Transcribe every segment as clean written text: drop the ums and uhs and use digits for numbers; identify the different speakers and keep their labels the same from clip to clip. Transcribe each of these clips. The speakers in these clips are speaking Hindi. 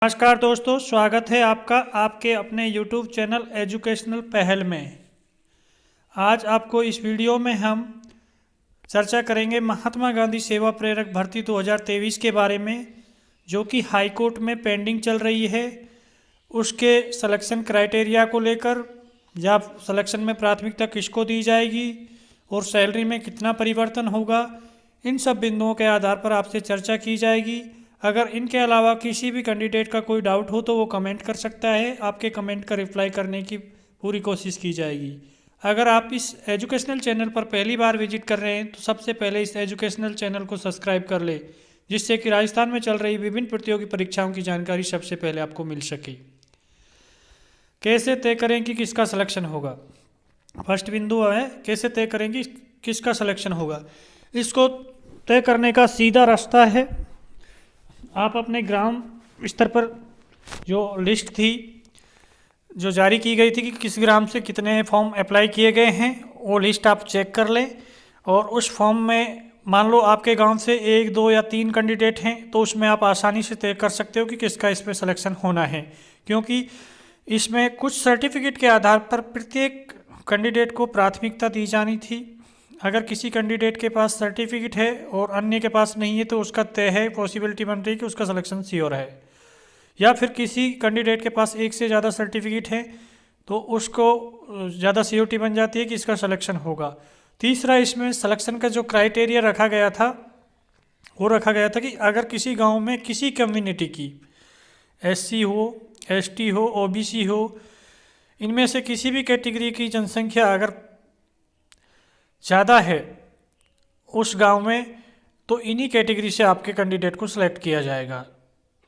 Speaker 1: नमस्कार दोस्तों, स्वागत है आपका आपके अपने YouTube चैनल एजुकेशनल पहल में। आज आपको इस वीडियो में हम चर्चा करेंगे महात्मा गांधी सेवा प्रेरक भर्ती 2023 के बारे में, जो कि हाई कोर्ट में पेंडिंग चल रही है। उसके सिलेक्शन क्राइटेरिया को लेकर, या सिलेक्शन में प्राथमिकता किसको दी जाएगी और सैलरी में कितना परिवर्तन होगा, इन सब बिंदुओं के आधार पर आपसे चर्चा की जाएगी। अगर इनके अलावा किसी भी कैंडिडेट का कोई डाउट हो तो वो कमेंट कर सकता है। आपके कमेंट का रिप्लाई करने की पूरी कोशिश की जाएगी। अगर आप इस एजुकेशनल चैनल पर पहली बार विजिट कर रहे हैं तो सबसे पहले इस एजुकेशनल चैनल को सब्सक्राइब कर ले, जिससे कि राजस्थान में चल रही विभिन्न प्रतियोगी परीक्षाओं की जानकारी सबसे पहले आपको मिल सके। कैसे तय करें कि किसका सिलेक्शन होगा? फर्स्ट बिंदु है कैसे तय करेंगे किसका सिलेक्शन होगा। इसको तय करने का सीधा रास्ता है, आप अपने ग्राम स्तर पर जो लिस्ट थी जो जारी की गई थी कि किस ग्राम से कितने फॉर्म अप्लाई किए गए हैं, वो लिस्ट आप चेक कर लें। और उस फॉर्म में मान लो आपके गांव से 1, 2 या 3 कैंडिडेट हैं, तो उसमें आप आसानी से तय कर सकते हो कि किसका इस पर सिलेक्शन होना है, क्योंकि इसमें कुछ सर्टिफिकेट के आधार पर प्रत्येक कैंडिडेट को प्राथमिकता दी जानी थी। अगर किसी कैंडिडेट के पास सर्टिफिकेट है और अन्य के पास नहीं है तो उसका तय है, पॉसिबिलिटी बन रही है कि उसका सिलेक्शन श्योर है। या फिर किसी कैंडिडेट के पास एक से ज़्यादा सर्टिफिकेट है तो उसको ज़्यादा सियोरिटी बन जाती है कि इसका सिलेक्शन होगा। तीसरा, इसमें सिलेक्शन का जो क्राइटेरिया रखा गया था वो रखा गया था कि अगर किसी गांव में किसी कम्युनिटी की, SC हो, ST हो, OBC हो, इनमें से किसी भी कैटेगरी की जनसंख्या अगर ज़्यादा है उस गांव में, तो इन्हीं कैटेगरी से आपके कैंडिडेट को सिलेक्ट किया जाएगा,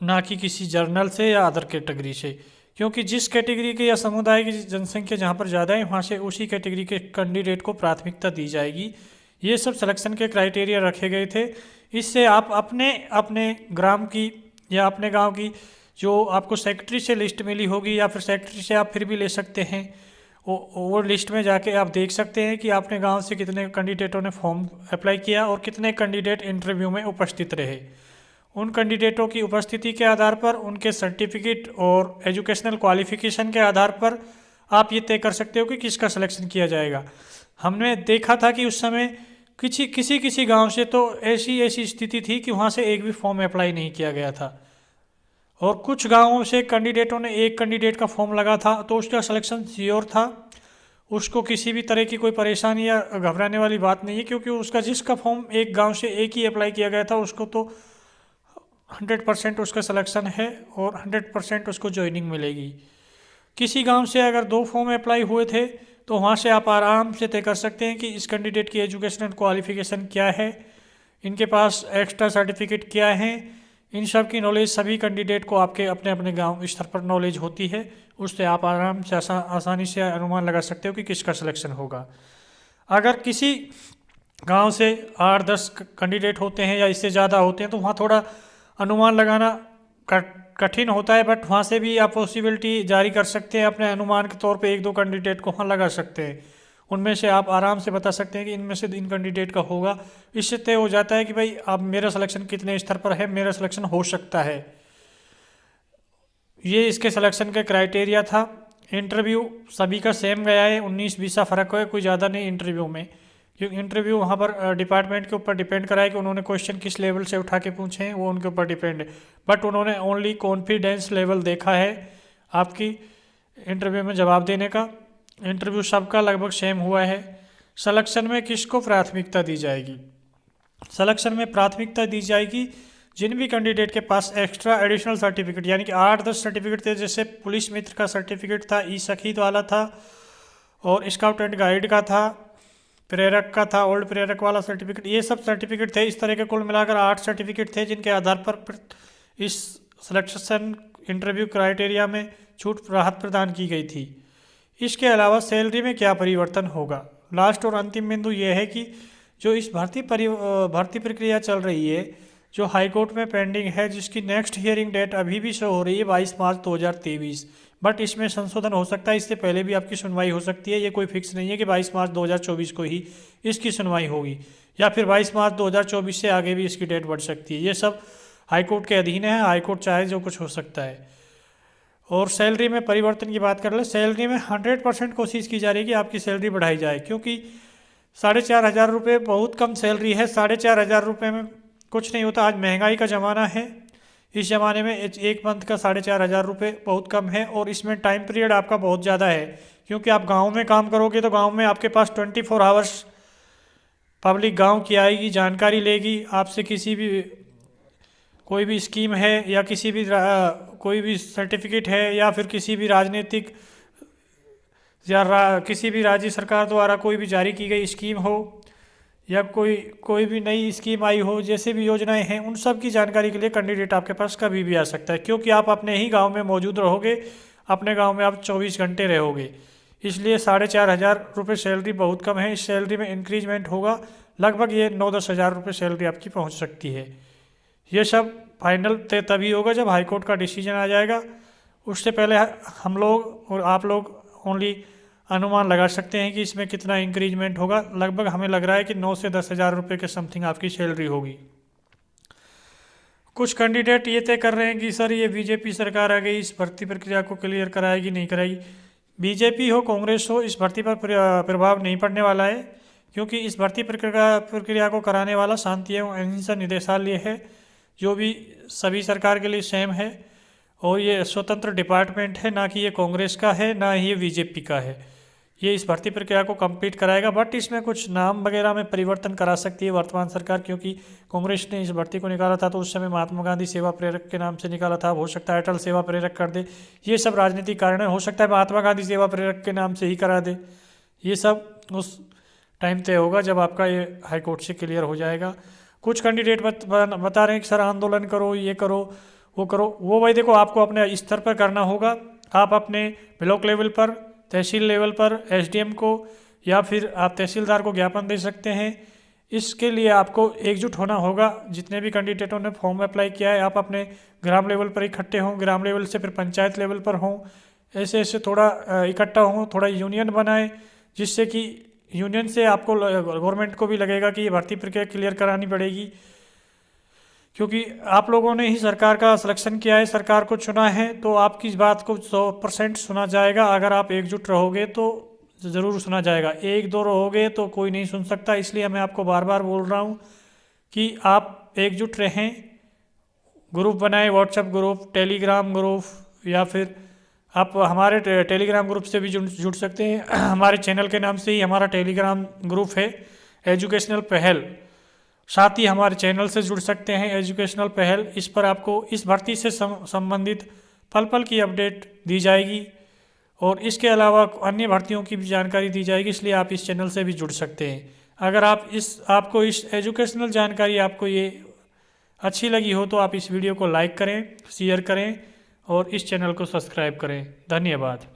Speaker 1: ना कि किसी जर्नल से या अदर कैटेगरी से। क्योंकि जिस कैटेगरी के या समुदाय की जनसंख्या जहां पर ज़्यादा है वहां से उसी कैटेगरी के कैंडिडेट को प्राथमिकता दी जाएगी। ये सब सिलेक्शन के क्राइटेरिया रखे गए थे। इससे आप अपने अपने ग्राम की या अपने गाँव की जो आपको सेक्रेटरी से लिस्ट मिली होगी, या फिर सेक्रेटरी से आप फिर भी ले सकते हैं, वो लिस्ट में जाके आप देख सकते हैं कि आपने गांव से कितने कैंडिडेटों ने फॉर्म अप्लाई किया और कितने कैंडिडेट इंटरव्यू में उपस्थित रहे। उन कैंडिडेटों की उपस्थिति के आधार पर, उनके सर्टिफिकेट और एजुकेशनल क्वालिफिकेशन के आधार पर आप ये तय कर सकते हो कि किसका सिलेक्शन किया जाएगा। हमने देखा था कि उस समय किसी गाँव से तो ऐसी स्थिति थी कि वहाँ से एक भी फॉर्म अप्लाई नहीं किया गया था, और कुछ गांवों से कैंडिडेटों ने एक कैंडिडेट का फॉर्म लगा था तो उसका सिलेक्शन श्योर था। उसको किसी भी तरह की कोई परेशानी या घबराने वाली बात नहीं है, क्योंकि उसका जिसका फॉर्म एक गांव से एक ही अप्लाई किया गया था उसको तो 100% उसका सिलेक्शन है और 100% उसको ज्वाइनिंग मिलेगी। किसी गांव से अगर 2 फॉर्म अप्लाई हुए थे तो वहाँ से आप आराम से तय कर सकते हैं कि इस कैंडिडेट की एजुकेशनल क्वालिफिकेशन क्या है, इनके पास एक्स्ट्रा सर्टिफिकेट क्या है। इन सब की नॉलेज सभी कैंडिडेट को आपके अपने अपने गांव स्तर पर नॉलेज होती है। उससे आप आराम से आसानी से अनुमान लगा सकते हो कि किसका सिलेक्शन होगा। अगर किसी गांव से 8-10 कैंडिडेट होते हैं या इससे ज़्यादा होते हैं तो वहाँ थोड़ा अनुमान लगाना कठिन होता है, बट वहाँ से भी आप पॉसिबिलिटी जारी कर सकते हैं। अपने अनुमान के तौर पे 1-2 कैंडिडेट को वहाँ लगा सकते हैं। उनमें से आप आराम से बता सकते हैं कि इनमें से इन कैंडिडेट का होगा। इससे तय हो जाता है कि भाई अब मेरा सिलेक्शन कितने स्तर पर है, मेरा सिलेक्शन हो सकता है। ये इसके सिलेक्शन के क्राइटेरिया था। इंटरव्यू सभी का सेम गया है, 19-20 फ़र्क है, कोई ज़्यादा नहीं इंटरव्यू में, क्योंकि इंटरव्यू वहाँ पर डिपार्टमेंट के ऊपर डिपेंड करा है कि उन्होंने क्वेश्चन किस लेवल से उठा के पूछे हैं, वो उनके ऊपर डिपेंड है। बट उन्होंने ओनली कॉन्फिडेंस लेवल देखा है आपकी इंटरव्यू में जवाब देने का। इंटरव्यू सबका लगभग सेम हुआ है। सिलेक्शन में किसको प्राथमिकता दी जाएगी? सिलेक्शन में प्राथमिकता दी जाएगी जिन भी कैंडिडेट के पास एक्स्ट्रा एडिशनल सर्टिफिकेट, यानी कि 8-10 सर्टिफिकेट थे। जैसे पुलिस मित्र का सर्टिफिकेट था, ई-सखीत वाला था, और स्काउट एंड गाइड का था, प्रेरक का था, ओल्ड प्रेरक वाला सर्टिफिकेट, ये सब सर्टिफिकेट थे। इस तरह के कुल मिलाकर 8 सर्टिफिकेट थे जिनके आधार पर इस सिलेक्शन इंटरव्यू क्राइटेरिया में छूट राहत प्रदान की गई थी। इसके अलावा सैलरी में क्या परिवर्तन होगा? लास्ट और अंतिम बिंदु यह है कि जो इस भर्ती प्रक्रिया चल रही है, जो हाई कोर्ट में पेंडिंग है, जिसकी नेक्स्ट हियरिंग डेट अभी भी शो हो रही है 22 मार्च 2023, बट इसमें संशोधन हो सकता है। इससे पहले भी आपकी सुनवाई हो सकती है। ये कोई फिक्स नहीं है कि 22 मार्च 2024 को ही इसकी सुनवाई होगी, या फिर 22 मार्च 2024 से आगे भी इसकी डेट बढ़ सकती है। ये सब हाई कोर्ट के अधीन है, हाई कोर्ट चाहे जो कुछ हो सकता है। और सैलरी में परिवर्तन की बात कर ले, सैलरी में 100% कोशिश की जा रही है कि आपकी सैलरी बढ़ाई जाए, क्योंकि 4,500 रुपये बहुत कम सैलरी है। 4,500 रुपये में कुछ नहीं होता। आज महंगाई का ज़माना है, इस ज़माने में एक मंथ का 4,500 रुपये बहुत कम है। और इसमें टाइम पीरियड आपका बहुत ज़्यादा है, क्योंकि आप गांव में काम करोगे तो गांव में आपके पास 24 आवर्स पब्लिक गांव की आएगी, जानकारी लेगी आपसे। किसी भी कोई भी स्कीम है या कोई भी सर्टिफिकेट है या फिर किसी भी राजनीतिक या किसी भी राज्य सरकार द्वारा कोई भी जारी की गई स्कीम हो या कोई भी नई स्कीम आई हो, जैसे भी योजनाएं हैं, उन सब की जानकारी के लिए कैंडिडेट आपके पास कभी भी आ सकता है, क्योंकि आप अपने ही गांव में मौजूद रहोगे, अपने गांव में आप 24 घंटे रहोगे। इसलिए 4,500 रुपये सैलरी बहुत कम है। इस सैलरी में इंक्रीजमेंट होगा, लगभग ये 9-10 हज़ार रुपये सैलरी आपकी पहुँच सकती है। ये सब फाइनल तभी होगा जब हाई कोर्ट का डिसीजन आ जाएगा। उससे पहले हम लोग और आप लोग ओनली अनुमान लगा सकते हैं कि इसमें कितना इंक्रीजमेंट होगा। लगभग हमें लग रहा है कि 9 से 10 हज़ार रुपये के समथिंग आपकी सैलरी होगी। कुछ कैंडिडेट ये तय कर रहे हैं कि सर ये बीजेपी सरकार आ गई, इस भर्ती प्रक्रिया को क्लियर कराएगी नहीं कराएगी। बीजेपी हो कांग्रेस हो, इस भर्ती पर प्रभाव नहीं पड़ने वाला है, क्योंकि इस भर्ती प्रक्रिया को कराने वाला शांति एवं अहिंसा निदेशालय है, जो भी सभी सरकार के लिए सेम है। और ये स्वतंत्र डिपार्टमेंट है, ना कि ये कांग्रेस का है, ना ही ये बीजेपी का है। ये इस भर्ती प्रक्रिया को कंप्लीट कराएगा, बट इसमें कुछ नाम वगैरह में परिवर्तन करा सकती है वर्तमान सरकार, क्योंकि कांग्रेस ने इस भर्ती को निकाला था तो उस समय महात्मा गांधी सेवा प्रेरक के नाम से निकाला था। हो सकता है अटल सेवा प्रेरक कर दे, ये सब राजनीतिक कारण है। हो सकता है महात्मा गांधी सेवा प्रेरक के नाम से ही करा दे। ये सब उस टाइम तय होगा जब आपका ये हाई कोर्ट से क्लियर हो जाएगा। कुछ कैंडिडेट बता रहे हैं कि सर आंदोलन करो, ये करो, वो करो। वो भाई देखो, आपको अपने स्तर पर करना होगा। आप अपने ब्लॉक लेवल पर, तहसील लेवल पर एसडीएम को या फिर आप तहसीलदार को ज्ञापन दे सकते हैं। इसके लिए आपको एकजुट होना होगा। जितने भी कैंडिडेटों ने फॉर्म अप्लाई किया है, आप अपने ग्राम लेवल पर इकट्ठे हों, ग्राम लेवल से फिर पंचायत लेवल पर हों, ऐसे ऐसे थोड़ा इकट्ठा हों, थोड़ा यूनियन बनाएं, जिससे कि यूनियन से आपको गवर्नमेंट को भी लगेगा कि ये भर्ती प्रक्रिया क्लियर करानी पड़ेगी, क्योंकि आप लोगों ने ही सरकार का सिलेक्शन किया है, सरकार को चुना है, तो आपकी इस बात को 100% सुना जाएगा। अगर आप एकजुट रहोगे तो ज़रूर सुना जाएगा, 1-2 रहोगे तो कोई नहीं सुन सकता। इसलिए मैं आपको बार बार बोल रहा हूँ कि आप एकजुट रहें, ग्रुप बनाएं, व्हाट्सएप ग्रुप, टेलीग्राम ग्रुप, या फिर आप हमारे टेलीग्राम ग्रुप से भी जुड़ सकते हैं। हमारे चैनल के नाम से ही हमारा टेलीग्राम ग्रुप है, एजुकेशनल पहल। साथ ही हमारे चैनल से जुड़ सकते हैं, एजुकेशनल पहल। इस पर आपको इस भर्ती से संबंधित पल पल की अपडेट दी जाएगी और इसके अलावा अन्य भर्तियों की भी जानकारी दी जाएगी। इसलिए आप इस चैनल से भी जुड़ सकते हैं। अगर आपको इस एजुकेशनल जानकारी आपको ये अच्छी लगी हो तो आप इस वीडियो को लाइक करें, शेयर करें और इस चैनल को सब्सक्राइब करें। धन्यवाद।